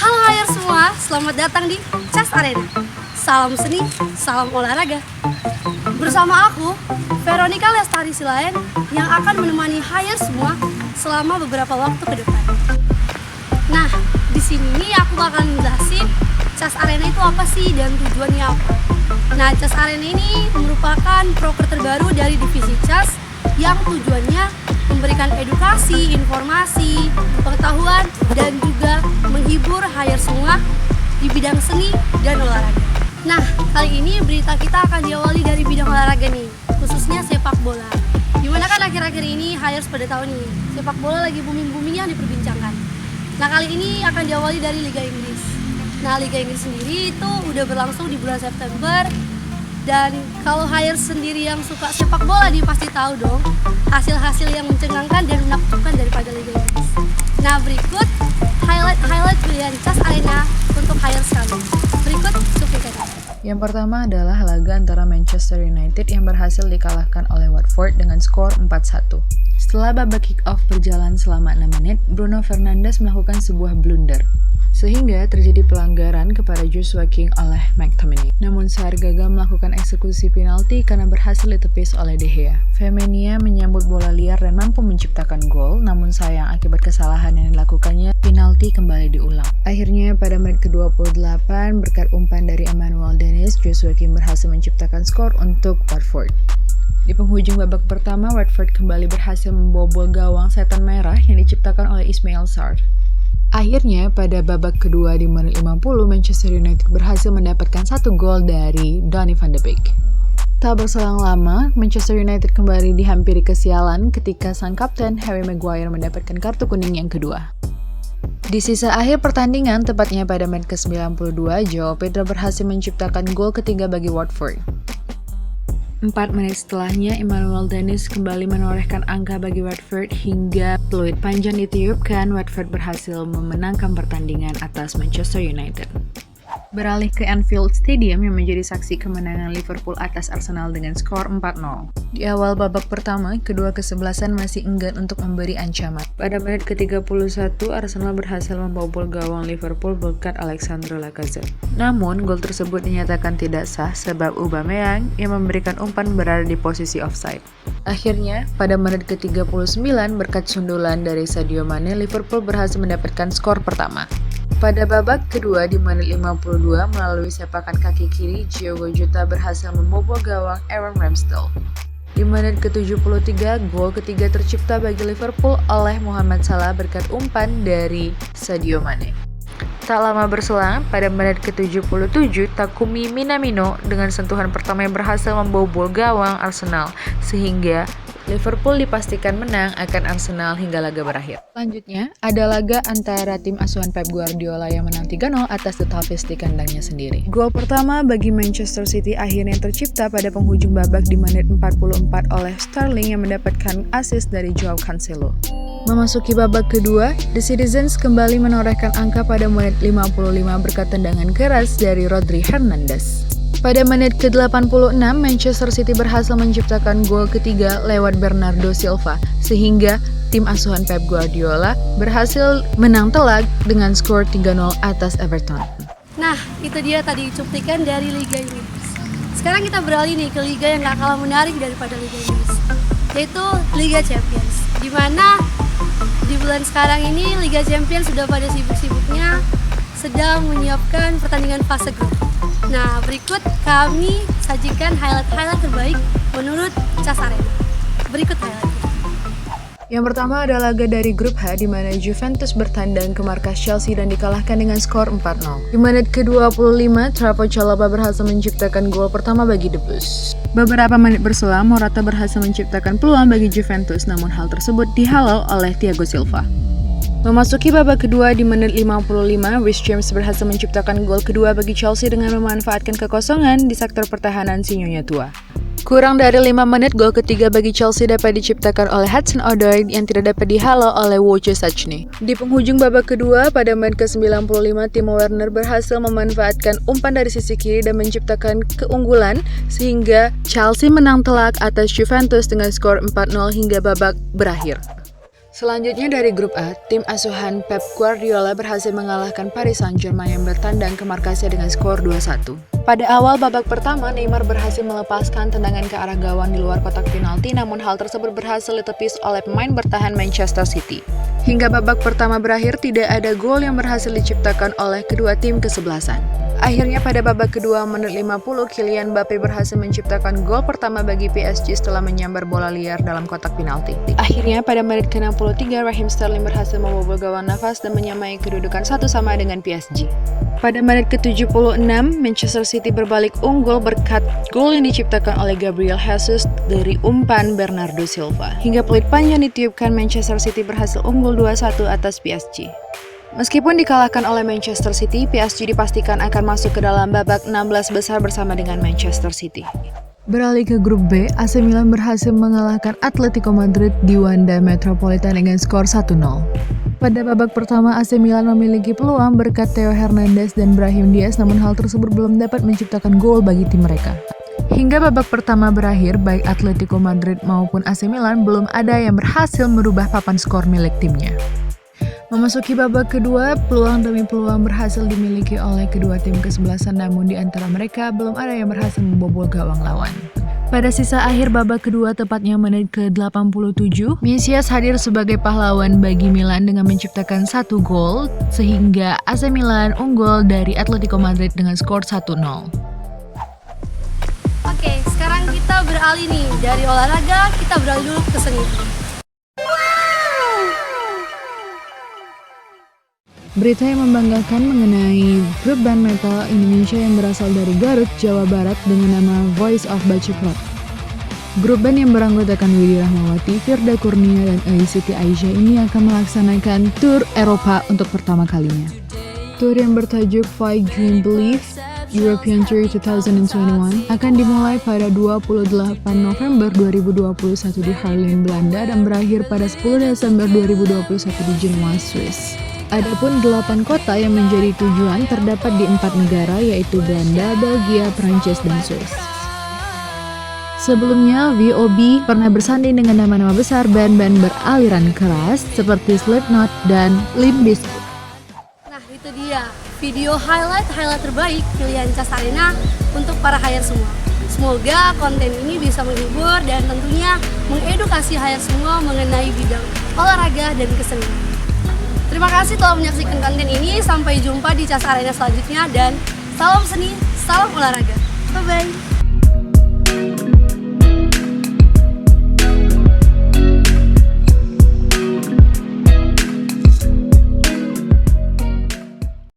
Halo Hayer semua, selamat datang di CAS Arena. Salam seni, salam olahraga. Bersama aku, Veronica Lestari Silaen, yang akan menemani Hayer semua selama beberapa waktu ke depan. Nah, di sini aku bakal jelasin CAS Arena itu apa sih dan tujuannya apa. Nah, CAS Arena ini merupakan proker terbaru dari divisi CAS yang tujuannya memberikan edukasi, informasi, pengetahuan, dan juga menghibur Hayer semua di bidang seni dan olahraga. Nah, kali ini berita kita akan diawali dari bidang olahraga nih, khususnya sepak bola. Dimana kan akhir-akhir ini Hayer pada tahu nih, sepak bola lagi booming-boomingnya diperbincangkan. Nah, kali ini akan diawali dari Liga Inggris. Nah, Liga Inggris sendiri itu udah berlangsung di bulan September. Dan kalau Hayer sendiri yang suka sepak bola dia pasti tahu dong hasil-hasil yang mencengangkan dan menakjubkan daripada Liga Inggris. Nah, berikut highlight pilihan CAS Arena untuk Hayer sekalian. Berikut cuplikannya. Yang pertama adalah laga antara Manchester United yang berhasil dikalahkan oleh Watford dengan skor 4-1. Setelah babak kick-off berjalan selama 6 menit, Bruno Fernandes melakukan sebuah blunder, sehingga terjadi pelanggaran kepada Joshua King oleh McTominay. Namun Sarr gagal melakukan eksekusi penalti karena berhasil ditepis oleh De Gea. Femenia menyambut bola liar dan mampu menciptakan gol, namun sayang akibat kesalahan yang dilakukannya, penalti kembali diulang. Akhirnya pada menit ke-28, berkat umpan dari Emmanuel Dennis, Joshua King berhasil menciptakan skor untuk Watford. Di penghujung babak pertama, Watford kembali berhasil membobol gawang setan merah yang diciptakan oleh Ismail Sarr. Akhirnya, pada babak kedua di menit 50, Manchester United berhasil mendapatkan 1 gol dari Donny van de Beek. Tak berselang lama, Manchester United kembali dihampiri kesialan ketika sang kapten Harry Maguire mendapatkan kartu kuning yang kedua. Di sisa akhir pertandingan, tepatnya pada menit ke-92, Joao Pedro berhasil menciptakan gol ketiga bagi Watford. 4 menit setelahnya, Emmanuel Dennis kembali menorehkan angka bagi Watford hingga peluit panjang ditiupkan. Watford berhasil memenangkan pertandingan atas Manchester United. Beralih ke Anfield Stadium yang menjadi saksi kemenangan Liverpool atas Arsenal dengan skor 4-0. Di awal babak pertama, kedua kesebelasan masih enggan untuk memberi ancaman. Pada menit ke-31, Arsenal berhasil membobol gawang Liverpool berkat Alexandre Lacazette. Namun, gol tersebut dinyatakan tidak sah sebab Aubameyang yang memberikan umpan berada di posisi offside. Akhirnya, pada menit ke-39, berkat sundulan dari Sadio Mane, Liverpool berhasil mendapatkan skor pertama. Pada babak kedua di menit 52, melalui sepakan kaki kiri, Diogo Jota berhasil membobol gawang Aaron Ramsdale. Di menit ke-73, gol ketiga tercipta bagi Liverpool oleh Mohamed Salah berkat umpan dari Sadio Mane. Tak lama berselang, pada menit ke-77, Takumi Minamino dengan sentuhan pertama yang berhasil membobol gawang Arsenal, sehingga Liverpool dipastikan menang akan Arsenal hingga laga berakhir. Selanjutnya, ada laga antara tim asuhan Pep Guardiola yang menang 3-0 atas The Toffees di kandangnya sendiri. Gol pertama bagi Manchester City akhirnya tercipta pada penghujung babak di menit 44 oleh Sterling yang mendapatkan assist dari Joao Cancelo. Memasuki babak kedua, The Citizens kembali menorehkan angka pada menit 55 berkat tendangan keras dari Rodri Hernandez. Pada menit ke-86, Manchester City berhasil menciptakan gol ketiga lewat Bernardo Silva, sehingga tim asuhan Pep Guardiola berhasil menang telak dengan skor 3-0 atas Everton. Nah, itu dia tadi cuplikan dari Liga Inggris. Sekarang kita beralih nih ke liga yang gak kalah menarik daripada Liga Inggris, yaitu Liga Champions. Dimana di bulan sekarang ini Liga Champions sudah pada sibuk-sibuknya sedang menyiapkan pertandingan fase grup. Nah, berikut kami sajikan highlight-highlight terbaik menurut CAS Arena. Berikut highlight. Yang pertama ada laga dari grup H di mana Juventus bertandang ke markas Chelsea dan dikalahkan dengan skor 4-0. Di menit ke-25, Trevoh Chalobah berhasil menciptakan gol pertama bagi The Blues. Beberapa menit berselang, Morata berhasil menciptakan peluang bagi Juventus, namun hal tersebut dihalau oleh Thiago Silva. Memasuki babak kedua di menit 55, Reece James berhasil menciptakan gol kedua bagi Chelsea dengan memanfaatkan kekosongan di sektor pertahanan si Nyonya Tua. Kurang dari 5 menit, gol ketiga bagi Chelsea dapat diciptakan oleh Hudson-Odoi yang tidak dapat dihalau oleh Wojciech Szczęsny. Di penghujung babak kedua, pada menit ke-95, Timo Werner berhasil memanfaatkan umpan dari sisi kiri dan menciptakan keunggulan sehingga Chelsea menang telak atas Juventus dengan skor 4-0 hingga babak berakhir. Selanjutnya dari grup A, tim asuhan Pep Guardiola berhasil mengalahkan Paris Saint-Germain yang bertandang ke markasnya dengan skor 2-1. Pada awal babak pertama, Neymar berhasil melepaskan tendangan ke arah gawang di luar kotak penalti, namun hal tersebut berhasil ditepis oleh pemain bertahan Manchester City. Hingga babak pertama berakhir, tidak ada gol yang berhasil diciptakan oleh kedua tim kesebelasan. Akhirnya pada babak kedua menit 50, Kylian Mbappe berhasil menciptakan gol pertama bagi PSG setelah menyambar bola liar dalam kotak penalti. Akhirnya pada menit ke-63, Raheem Sterling berhasil membobol gawang nafas dan menyamai kedudukan 1-1 dengan PSG. Pada menit ke-76, Manchester City berbalik unggul berkat gol yang diciptakan oleh Gabriel Jesus dari umpan Bernardo Silva. Hingga peluit panjang ditiupkan, Manchester City berhasil unggul 2-1 atas PSG. Meskipun dikalahkan oleh Manchester City, PSG dipastikan akan masuk ke dalam babak 16 besar bersama dengan Manchester City. Beralih ke grup B, AC Milan berhasil mengalahkan Atletico Madrid di Wanda Metropolitan dengan skor 1-0. Pada babak pertama, AC Milan memiliki peluang berkat Theo Hernandez dan Brahim Diaz, namun hal tersebut belum dapat menciptakan gol bagi tim mereka. Hingga babak pertama berakhir, baik Atletico Madrid maupun AC Milan belum ada yang berhasil merubah papan skor milik timnya. Memasuki babak kedua, peluang demi peluang berhasil dimiliki oleh kedua tim kesebelasan, namun di antara mereka belum ada yang berhasil membobol gawang lawan. Pada sisa akhir babak kedua, tepatnya menit ke-87, Mesias hadir sebagai pahlawan bagi Milan dengan menciptakan 1 gol, sehingga AC Milan unggul dari Atletico Madrid dengan skor 1-0. Oke, sekarang kita beralih nih dari olahraga, kita beralih dulu ke seni. Berita yang membanggakan mengenai grup band metal Indonesia yang berasal dari Garut, Jawa Barat dengan nama Voice of Baciklot. Grup band yang beranggotakan Widi Rahmawati, Firda Kurnia, dan Siti Aisyah ini akan melaksanakan tur Eropa untuk pertama kalinya. Tur yang bertajuk Fight Dream Believe European Tour 2021 akan dimulai pada 28 November 2021 di Haarlem, Belanda dan berakhir pada 10 Desember 2021 di Genoa, Swiss. Adapun 8 kota yang menjadi tujuan terdapat di 4 negara yaitu Belanda, Belgia, Prancis, dan Swiss. Sebelumnya, VOB pernah bersanding dengan nama-nama besar band-band beraliran keras seperti Slipknot dan Limp Bizkit. Nah, itu dia video highlight terbaik pilihan Cas Arena untuk para hire semua. Semoga konten ini bisa menghibur dan tentunya mengedukasi hire semua mengenai bidang olahraga dan kesenian. Terima kasih telah menyaksikan konten ini. Sampai jumpa di Cas Arena selanjutnya dan salam seni, salam olahraga. Bye-bye.